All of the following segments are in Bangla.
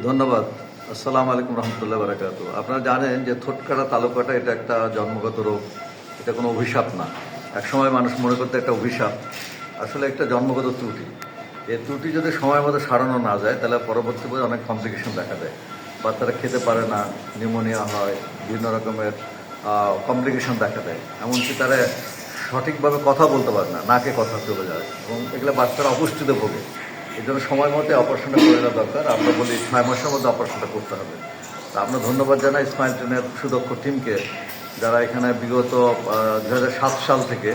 ধন্যবাদ। আসসালামু আলাইকুম রহমতুল্লাহ বারাকাতু। আপনারা জানেন যে থোটকাটা তালুকাটা এটা একটা জন্মগত রোগ, এটা কোনো অভিশাপ না। একসময় মানুষ মনে করতে একটা অভিশাপ, আসলে একটা জন্মগত ত্রুটি। এই ত্রুটি যদি সময় মতো সারানো না যায় তাহলে পরবর্তী পরে অনেক কমপ্লিকেশন দেখা দেয়। বাচ্চারা খেতে পারে না, নিউমোনিয়া হয়, বিভিন্ন রকমের কমপ্লিকেশন দেখা দেয়। এমনকি তারা সঠিকভাবে কথা বলতে পারে না, নাকে কথা চলে যায় এবং এগুলো বাচ্চারা অপুষ্টিতে ভোগে। এই জন্য সময় মতো অপারেশনটা করে নেওয়া দরকার। আমরা বলি 6 মাসের মধ্যে অপারেশনটা করতে হবে। তা আমরা ধন্যবাদ জানাই স্মাইল ট্রেনের সুদক্ষ টিমকে, যারা এখানে বিগত 2007 সাল থেকে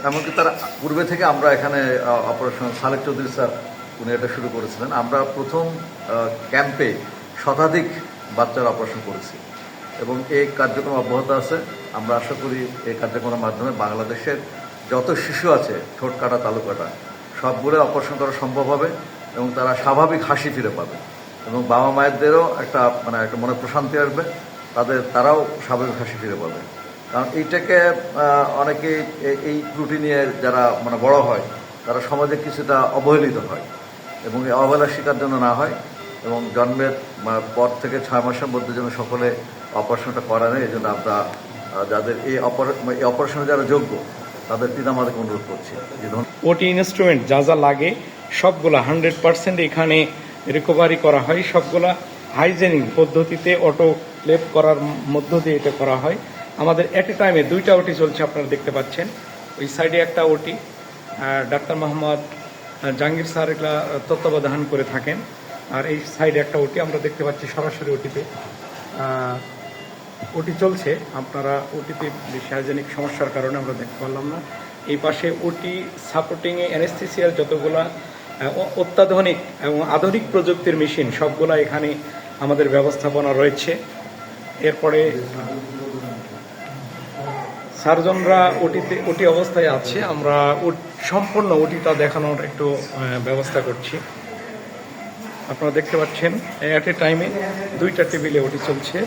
এমনকি তারা পূর্বে থেকে আমরা এখানে অপারেশন সালেক চৌধুরী স্যার উনি এটা শুরু করেছিলেন। আমরা প্রথম ক্যাম্পে শতাধিক বাচ্চার অপারেশন করেছি এবং এই কার্যক্রম অব্যাহত আছে। আমরা আশা করি এই কার্যক্রমের মাধ্যমে বাংলাদেশের যত শিশু আছে ঠোঁট কাটা তালু কাটা সবগুলো অপারেশন করা সম্ভব হবে এবং তারা স্বাভাবিক হাসি ফিরে পাবে এবং বাবা মায়েদেরও একটা একটা মনে প্রশান্তি আসবে, তারাও স্বাভাবিক হাসি ফিরে পাবে। কারণ এইটাকে অনেকে এই ত্রুটি নিয়ে যারা বড় হয় তারা সমাজে কিছুটা অবহেলিত হয় এবং এই অবহেলার শিকার যেন না হয় এবং জন্মের পর থেকে 6 মাসের মধ্যে যেন সকলে অপারেশনটা করা নেয়। এই জন্য আমরা যাদের এই অপারেশনে যারা যোগ্য তাদের পিতামাতাকে অনুরোধ করছি। ওটি ইনস্ট্রুমেন্ট যা যা লাগে সবগুলা 100% এখানে রিকভারি করা হয়। সবগুলা হাইজেনিক পদ্ধতিতে অটো ক্লেপ করার মধ্য দিয়ে এটা করা হয়। আমাদের এট এ টাইমে 2টা ওটি চলছে, আপনারা দেখতে পাচ্ছেন। ওই সাইডে একটা ওটি ডাক্তার মোহাম্মদ জাহাঙ্গীর স্যার এগুলা তত্ত্বাবধান করে থাকেন, আর এই সাইডে একটা ওটি আমরা দেখতে পাচ্ছি। সরাসরি ওটিতে ওটি চলছে। আপনারা ওটিতে বেশি হাইজেনিক সমস্যার কারণে আমরা দেখতে পারলাম না। এই পাশে ওটি সাপোর্টিংয়ে অ্যানেস্থেসিয়ার যতগুলা অত্যাধুনিক এবং আধুনিক প্রযুক্তির মেশিন সবগুলা এখানে আমাদের ব্যবস্থাপনা রয়েছে। এরপরে সার্জনরা ওটি অবস্থায় আছে। আমরা সম্পূর্ণ ওটিটা দেখানোর একটু ব্যবস্থা করছি। আপনারা দেখতে পাচ্ছেন এট এ টাইমে 2টা টেবিলে ওটি চলছে।